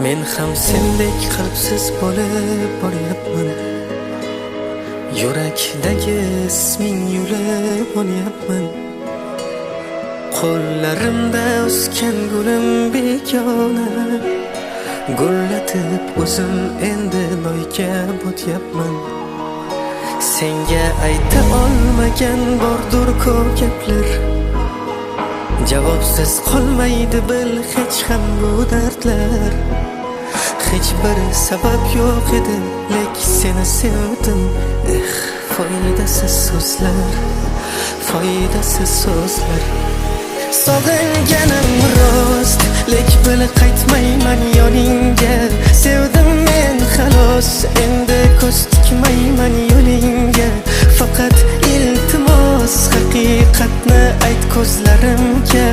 Men ham sendek qalbsiz bo'lib boryapman. Yurakdagi isming yulib olyapman. Qo'llarimda o'sgan gulim begona, gullatib o'zim endi loyga botyapman. Senga ayta olmagan bordur ko'p gaplar, javobsiz qolmaydi bil hech ham bu dardlar. Hech bir sabab yo'q edi, lek seni sevdim. Foydasiz so'zlar, foydasiz so'zlar. Sog'inganim rost, lek bil qaytmayman yoningga. Sevdim men xolos, endi ko'z tikmayman yo'lingga. Faqat iltimos haqiqatni ayt ko'zlarimga.